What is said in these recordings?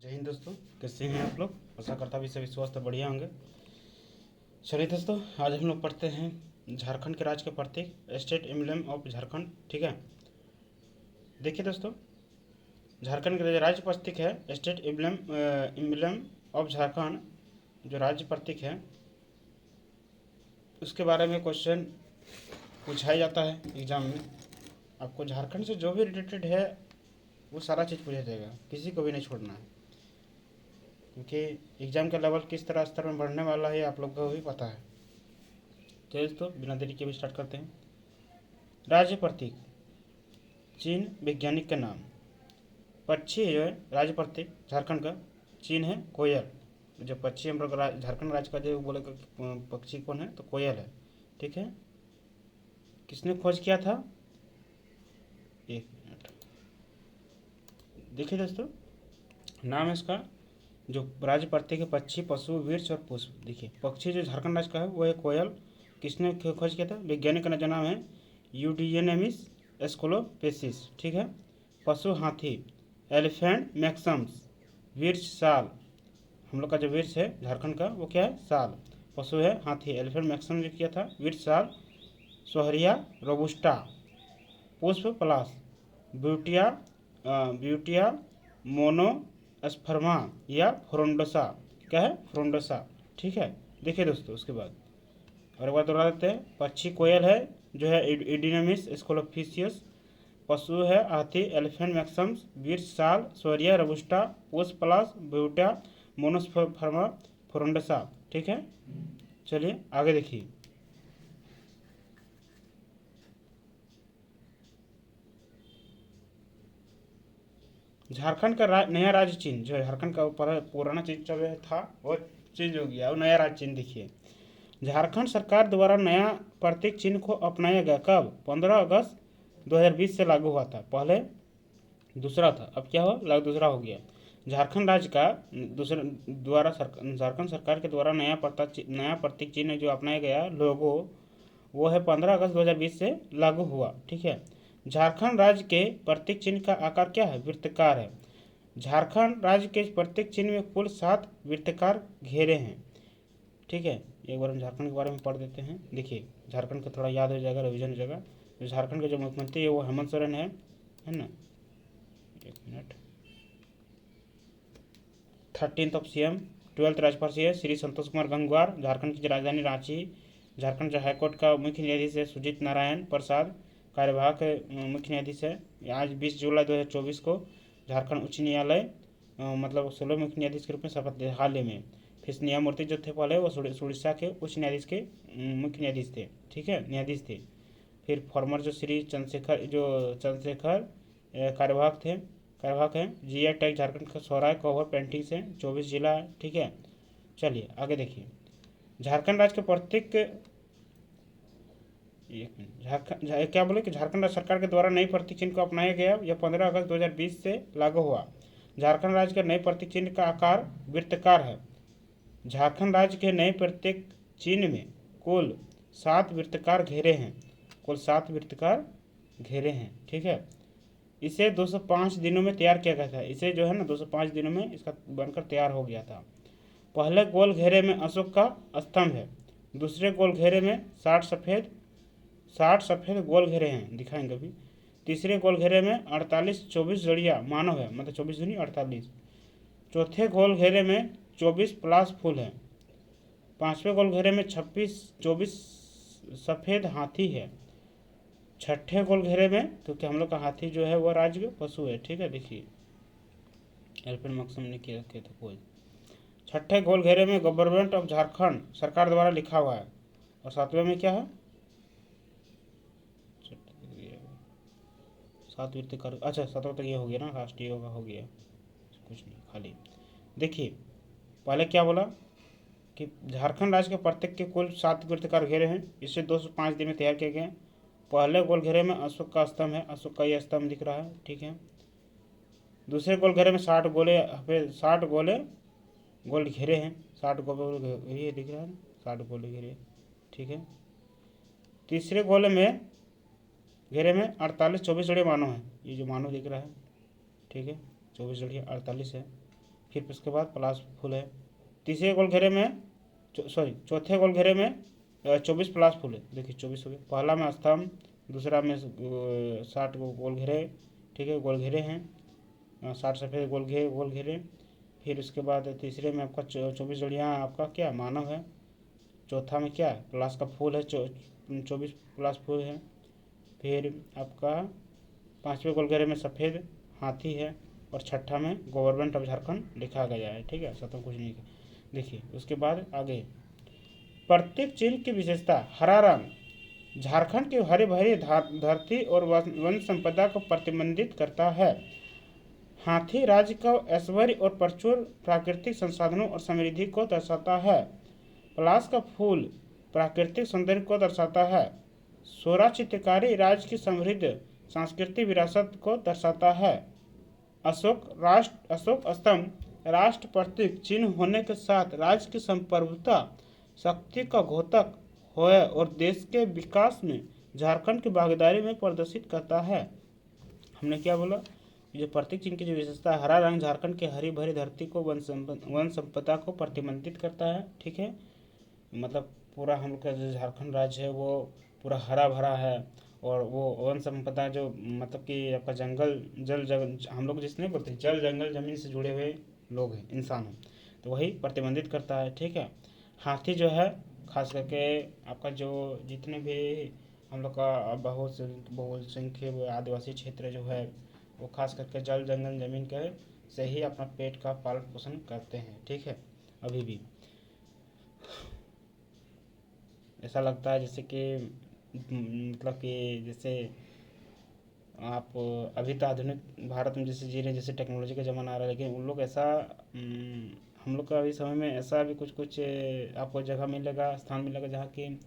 जय हिंद दोस्तों, कैसे हैं आप लोग। आशा करता भी सभी स्वस्थ बढ़िया होंगे। चलिए दोस्तों, आज हम लोग पढ़ते हैं झारखंड के राज्य के प्रतीक, स्टेट एम्बलम ऑफ झारखंड। ठीक है, देखिए दोस्तों, झारखंड के राज्य प्रतीक है स्टेट एम्बलम ऑफ झारखंड। जो राज्य प्रतीक है उसके बारे में क्वेश्चन पूछा जाता है एग्जाम में। आपको झारखंड से जो भी रिलेटेड है वो सारा चीज़ पूछा जाएगा, किसी को भी नहीं छोड़ना है, क्योंकि एग्ज़ाम का लेवल किस तरह स्तर में बढ़ने वाला है आप लोग को भी पता है। तो दोस्तों, बिना देरी के भी स्टार्ट करते हैं। राज्य प्रतीक, चीन वैज्ञानिक का नाम। पक्षी जो है राज्य प्रतीक झारखंड का, चीन है कोयल। जो पक्षी हम लोग झारखंड राज्य का जो बोले पक्षी कौन है, तो कोयल है। ठीक है, किसने खोज किया था, एक मिनट देखिए दोस्तों, नाम है इसका जो राज्य प्रतीक है पक्षी, पशु, वृक्ष और पुष्प। देखिए, पक्षी जो झारखंड राज्य का है वो है कोयल। किसने खोज किया था, वैज्ञानिक का जो नाम है यूडीएनेमिस एस्कोलोपेसिस। ठीक है, पशु हाथी, एलिफेंट मैक्सम्स। वृक्ष साल, हम लोग का जो वृक्ष है झारखंड का वो क्या है, साल। पशु है हाथी, एलिफेंट मैक्सम जो किया था, वृक्ष साल। सोहरिया रोबुस्टा। पुष्प पलास, ब्यूटिया ब्यूटिया मोनो स्फर्मा या फ्रोंडोसा। क्या है, फ्रोंडोसा। ठीक है, देखिए दोस्तों, उसके बाद और एक बार दोहरा देते हैं। पक्षी कोयल है जो है इडिनमिस स्कोलोफिसियस। पशु है हाथी, एलिफेंट मैक्सम्स। वृक्ष साल, सोरिया रोबुस्टा। पुष्प पलास, ब्यूटिया मोनोस्फर्मा, फ्रोंडोसा। ठीक है, चलिए आगे देखिए। झारखंड का नया राज्य चिन्ह जो है, झारखंड का पुराना चिन्ह जो था वो चेंज हो गया, वो नया राज्य चिन्ह देखिए। झारखंड सरकार द्वारा नया प्रतीक चिन्ह को अपनाया गया कब, 15 अगस्त 2020 से लागू हुआ था। पहले दूसरा था, अब क्या हुआ, दूसरा हो गया। झारखंड राज्य का दूसरे द्वारा झारखंड सरकार के द्वारा नया प्रतीक चिन्ह जो अपनाया गया लोगो, वो है 15 अगस्त 2020 से लागू हुआ। ठीक है, झारखंड राज्य के प्रतीक चिन्ह का आकार क्या है, वृत्ताकार है। झारखंड राज्य के प्रतीक चिन्ह में कुल 7 वृत्ताकार घेरे हैं। ठीक है, एक बार हम झारखंड के बारे में पढ़ देते हैं। देखिए, झारखंड का थोड़ा याद हो जाएगा, रिविजन हो जाएगा। जो झारखंड के जो मुख्यमंत्री है वो हेमंत सोरेन है ना। एक मिनट, 13 CM, 12 राज्यपाल है श्री संतोष कुमार गंगवार। झारखंड की राजधानी रांची। झारखंड जो हाईकोर्ट का मुख्य न्यायाधीश है सुजीत नारायण प्रसाद, कार्यवाहक मुख्य न्यायाधीश है। आज 20 जुलाई 2024 को झारखंड उच्च न्यायालय मतलब 16 मुख्य न्यायाधीश के रूप में शपथ ले हाल ही में। फिर न्यायमूर्ति जो थे पहले वो उड़ीसा के उच्च न्यायाधीश के मुख्य न्यायाधीश थे। ठीक है, न्यायाधीश थे। फिर फॉर्मर जो श्री चंद्रशेखर कार्यवाहक हैं। जीआई टैग झारखंड का सोहराय कोहबर पेंटिंग से 24 जिला है। ठीक है, चलिए आगे देखिए। झारखंड राज्य के प्रत्येक, एक मिनट, झारखंड क्या बोले कि झारखंड राज्य सरकार के द्वारा नई प्रतीक चिन्ह को अपनाया गया, यह 15 अगस्त 2020 से लागू हुआ। झारखंड राज्य के नए प्रतीक चिन्ह का आकार वृत्ताकार है। झारखंड राज्य के नए प्रतीक चिन्ह में कुल 7 वृत्ताकार घेरे हैं, कुल 7 वृत्ताकार घेरे हैं। ठीक है, इसे 205 दिनों में तैयार किया गया था। इसे जो है ना 205 दिनों में इसका बनकर तैयार हो गया था। पहले गोल घेरे में अशोक का स्तंभ है। दूसरे गोल घेरे में 60 सफ़ेद गोल घेरे हैं, दिखाएंगे अभी। तीसरे गोल घेरे में 48-24 जड़िया मानव है, मतलब 24 दूनी 48। चौथे गोल घेरे में 24 प्लास फूल है। पांचवें गोल घेरे में 24 सफ़ेद हाथी है। छठे गोल घेरे में, क्योंकि हम लोग का हाथी जो है वो राज्य का पशु है। ठीक है, देखिए एलिफेंट मैक्सिम ने किया था कोई। छठे गोल घेरे में गवर्नमेंट ऑफ झारखंड सरकार द्वारा लिखा हुआ है। और सातवें में क्या है, 7 वृत्ताकार, अच्छा 7वां तक ये हो गया ना, राष्ट्रीय योगा हो गया, कुछ नहीं खाली। देखिए, पहले क्या बोला कि झारखंड राज्य के प्रत्येक के कुल 7 वृत्ताकार घेरे हैं। इसे 205 दिन में तैयार किए गए। पहले गोल घेरे में अशोक का स्तंभ है, अशोक का यह स्तंभ दिख रहा है। ठीक है, दूसरे गोल घेरे में 60 गोल घेरे हैं, 60 गोल ये दिख रहा है ना, 60 गोल घेरे। ठीक है, तीसरे गोले में घेरे में 48-24 जड़े मानव हैं, ये जो मानव दिख रहा है। ठीक है, 24 जड़िया 48 है। फिर उसके बाद प्लास फूल है। तीसरे गोल घेरे में चौथे गोल घेरे में 24 प्लास फूल है। देखिए 24 हो गए। पहला में स्तंभ, दूसरा में 60 गोल घेरे, ठीक है, गोल घेरे हैं, 60 सफ़ेद गोल घेरे। फिर उसके बाद तीसरे में आपका 24 जड़ियाँ आपका क्या मानव है। चौथा में क्या प्लास का फूल है, 24 प्लास फूल है। फिर आपका पाँचवें गोल घेरे में सफ़ेद हाथी है और छठा में गवर्नमेंट ऑफ झारखंड लिखा गया है, ठीक है, सतम कुछ नहीं। देखिए उसके बाद आगे प्रत्येक चिन्ह की विशेषता। हरा रंग झारखंड की हरे भरी धरती और वन संपदा को प्रतिबिंबित करता है। हाथी राज्य का ऐश्वर्य और प्रचुर प्राकृतिक संसाधनों और समृद्धि को दर्शाता है। पलाश का फूल प्राकृतिक सौंदर्य को दर्शाता है। सोरा चित्रकारी राज्य की समृद्ध सांस्कृतिक विरासत को दर्शाता है। अशोक स्तंभ राष्ट्र प्रतीक चिन्ह होने के साथ राज्य की संप्रभुता शक्ति का घोतक है और देश के विकास में झारखंड की भागीदारी में प्रदर्शित करता है। हमने क्या बोला, जो प्रतीक चिन्ह की जो विशेषता है, हरा रंग झारखंड की हरी भरी धरती को वन संपदा को प्रतिबिंबित करता है, ठीक है। मतलब पूरा हम लोग का जो झारखंड राज्य है वो पूरा हरा भरा है और वो वन संपदा जो मतलब कि आपका जंगल हम लोग जिसने बोलते हैं जल जंगल जमीन से जुड़े हुए लोग हैं, इंसान हैं, तो वही प्रतिबंधित करता है, ठीक है। हाथी जो है खास करके आपका जो जितने भी हम लोग का बहुसंख्यक आदिवासी क्षेत्र जो है वो खास करके जल जंगल जमीन के से ही अपना पेट का पालन पोषण करते हैं, ठीक है। अभी भी ऐसा लगता है जैसे कि मतलब कि जैसे आप अभी तो आधुनिक भारत में जैसे जी रहे हैं, जैसे टेक्नोलॉजी का ज़माना आ रहा है, लेकिन उन लोग ऐसा हम लोग का अभी समय में ऐसा भी कुछ कुछ आपको जगह मिलेगा, स्थान मिलेगा जहाँ की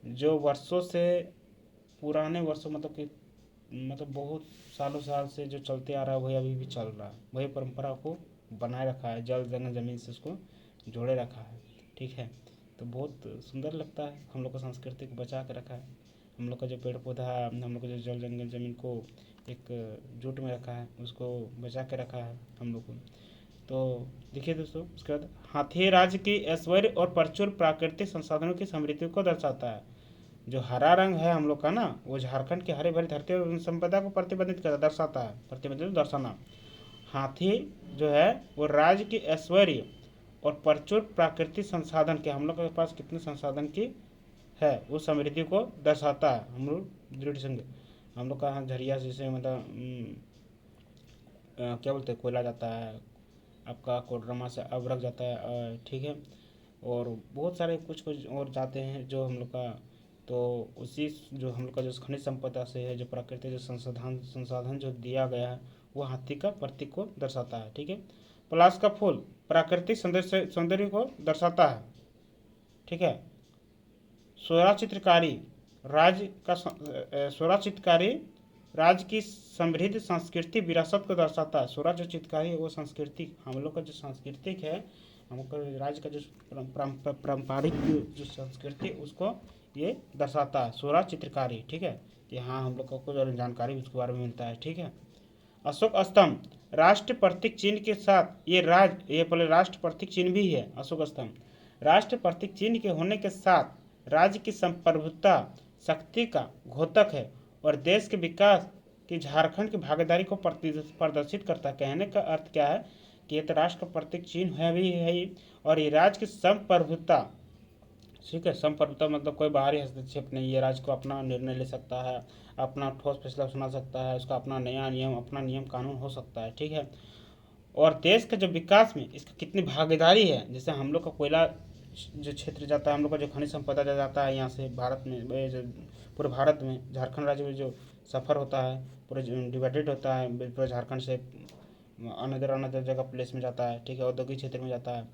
जो वर्षों से पुराने वर्षों मतलब कि मतलब बहुत सालों साल से जो चलते आ रहा है वही अभी भी चल रहा है, वही परंपरा को बनाए रखा है, जल जंगल जमीन से उसको जोड़े रखा है, ठीक है। तो बहुत सुंदर लगता है, हम लोग का संस्कृति को बचा के रखा है। हम लोग का जो पेड़ पौधा है, हम लोग का जो जल जंगल जमीन को एक जुट में रखा है, उसको बचा के रखा है हम लोग को। तो देखिए दोस्तों, उसके बाद हाथी राज्य की ऐश्वर्य और प्रचुर प्राकृतिक संसाधनों की समृद्धि को दर्शाता है। जो हरा रंग है हम लोग का ना, वो झारखंड की हरी भरी धरती और संपदा को प्रतिबंधित कर दर्शाता है, प्रतिबंधित दर्शाना। हाथी जो है वो राज्य की ऐश्वर्य और प्रचुर प्राकृतिक संसाधन के, हम लोग के पास कितने संसाधन की है उस समृद्धि को दर्शाता है। हम लोग दृढ़ संग हम लोग का यहाँ झरिया जैसे मतलब क्या बोलते हैं, कोयला जाता है आपका कोडरमा से अबरक जाता है, ठीक है, और बहुत सारे कुछ कुछ और जाते हैं जो हम लोग का, तो उसी जो हम लोग का जो खनिज संपदा से है, जो प्राकृतिक जो संसाधन जो दिया गया है वो हाथी का प्रतीक को दर्शाता है, ठीक है। पलाश का फूल प्राकृतिक सौंदर्य को दर्शाता है, ठीक है। सोरा चित्रकारी राज्य की समृद्ध सांस्कृतिक विरासत को दर्शाता है। सोरा जो चित्रकारी है वो सांस्कृतिक, हम लोग का जो सांस्कृतिक है, हम लोग का राज्य का जो पारंपरिक जो संस्कृति उसको ये दर्शाता है, सोरा चित्रकारी, ठीक है। कि हाँ हम लोग को कुछ और जानकारी उसके बारे में मिलता है, ठीक है। अशोक स्तंभ राष्ट्र प्रतीक चिन्ह के साथ ये पहले राष्ट्र प्रतीक चिन्ह भी है। अशोक स्तंभ राष्ट्र प्रतीक चिन्ह के होने के साथ राज्य की संप्रभुता शक्ति का घोतक है और देश के विकास की झारखंड की भागीदारी को प्रदर्शित करता है। कहने का अर्थ क्या है कि ये तो राष्ट्र का प्रतीक चिन्ह है भी है ही, और ये राज्य की संप्रभुता, ठीक है। संप्रभुता मतलब कोई बाहरी हस्तक्षेप नहीं, ये राज्य को अपना निर्णय ले सकता है, अपना ठोस फैसला सुना सकता है, उसका अपना नया नियम अपना नियम कानून हो सकता है, ठीक है। और देश के जो विकास में इसकी कितनी भागीदारी है, जैसे हम लोग का कोयला जो क्षेत्र जाता है, हम लोग का जो खनिज संपदा जाता है यहाँ से भारत में, पूरे भारत में झारखंड राज्य में जो सफ़र होता है पूरे डिवाइडेड होता है, पूरे झारखंड से अनदर जगह प्लेस में जाता है, ठीक है, औद्योगिक क्षेत्र में जाता है,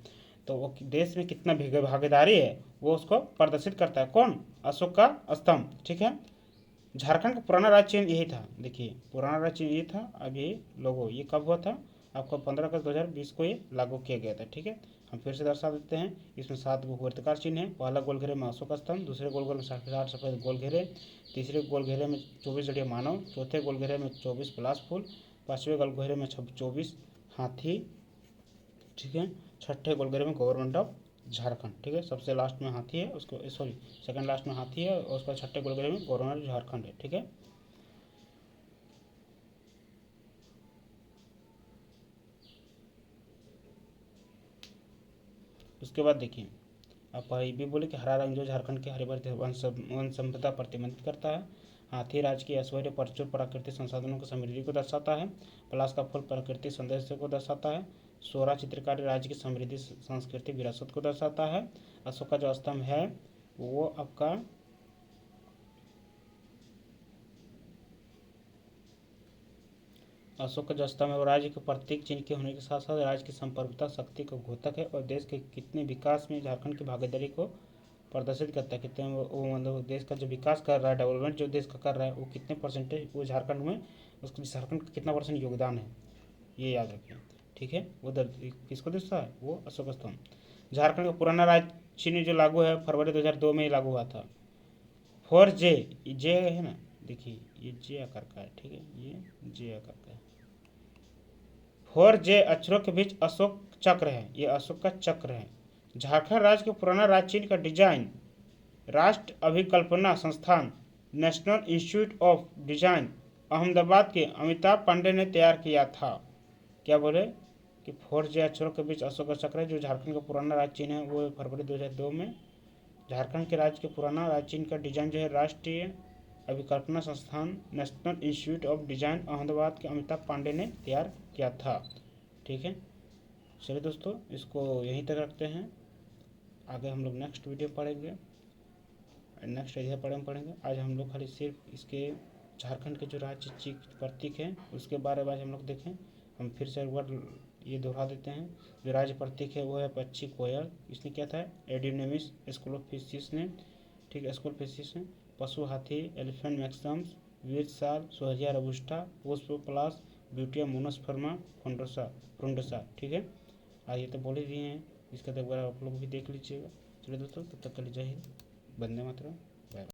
तो वो देश में कितना भागीदारी है वो उसको प्रदर्शित करता है। कौन? अशोक का स्तंभ, ठीक है। झारखंड का पुराना राज्य चिन्ह यही था, देखिए पुराना राज्य चिन्ह ये था। अब ये लोगो ये कब हुआ था, आपको 15 अगस्त 2020 को ये लागू किया गया था, ठीक है। हम फिर से दर्शा देते हैं, इसमें 7 वर्तिकार चिन्ह है। पहला गोल घेरे में अशोक स्तंभ, दूसरे गोल घेरे में 60 सफेद गोल घेरे, तीसरे गोल घेरे में 24 जड़िया मानव, चौथे गोल घेरे में 24 पलाश फूल, पाँचवें गोल घेरे में 24 हाथी, ठीक है। छठे गोलगरे में गवर्नमेंट ऑफ झारखंड, ठीक है। सबसे लास्ट में हाथी है, उसको सॉरी सेकंड लास्ट में हाथी है और उसका छठे गोलगरे में गवर्नमेंट झारखंड है, ठीक है। उसके बाद देखिए, अब ये भी बोले कि हरा रंग जो झारखंड के हरे भरे वन संपदा प्रतिबंधित करता है। हाथी राज की ऐश्वर्य प्रचुर प्राकृतिक संसाधनों की समृद्धि को दर्शाता है। पलाश का फूल प्राकृतिक सौंदर्य को दर्शाता है। सोरा चित्रकारी राज्य की समृद्धि सांस्कृतिक विरासत को दर्शाता है। अशोक का जो स्तंभ है वो आपका अशोक का जो स्तंभ है वो राज्य के प्रतीक चिन्ह के होने के साथ साथ राज्य की संप्रभुता शक्ति का घोतक है और देश के कितने विकास में झारखंड की भागीदारी को प्रदर्शित करता है। कितने वो मतलब देश का जो विकास कर रहा है, डेवलपमेंट जो देश का कर रहा है वो कितने परसेंटेज वो झारखंड में, उसको झारखंड का कितना परसेंट योगदान है, ये याद रखें, ठीक है। वो किसको दर्शाता है, वो अशोक स्तंभ। झारखंड का पुराना राज्य चिन्ह जो लागू है फरवरी 2002 में लागू हुआ था। 4J, जे है ना, देखिए ये जे आकार का है, ठीक है, ये जे आकार का है। 4J अक्षरों के बीच अशोक चक्र है, ये अशोक का चक्र है। झारखंड राज्य के पुराना राज्य चिन्ह का डिजाइन राष्ट्र अभिकल्पना संस्थान national institute of design Ahmedabad के अमिताभ पांडे ने तैयार किया था। क्या बोले कि 4J अक्षरों के बीच अशोक चक्र है, जो झारखंड का पुराना राज्य चिन्ह है वो फरवरी 2002 में झारखंड के राज्य के पुराना राज्य चिन्ह का डिजाइन जो है राष्ट्रीय अभिकल्पना संस्थान national institute of design Ahmedabad के अमिताभ पांडे ने तैयार किया था, ठीक है। चलिए दोस्तों, इसको यहीं तक रखते हैं। आगे हम लोग नेक्स्ट वीडियो पढ़ेंगे, नेक्स्ट अध्याय पढ़ेंगे। आज हम लोग खाली सिर्फ इसके झारखंड के जो राज्य प्रतीक हैं उसके बारे में आज हम लोग देखें। हम फिर से एक बार ये दोहरा देते हैं। जो राज्य प्रतीक है वो है पक्षी कोयल, इसने क्या था, एडिनेमिस स्कूलोफिसिस ने, ठीक है, स्कूलोफिसिस ने। पशु हाथी एलिफेंट मैक्सम्स, वीर साल सोहरिया रोबस्टा, पुष्प पलास ब्यूटिया मोनोस्पर्मा फ्रोंडोसा, ठीक है। ये तो बोल ही दिए हैं, इसका तो एक बार आप लोग भी देख लीजिएगा। चलिए दोस्तों, तब तक के लिए जय हिंद, वंदे मातरम।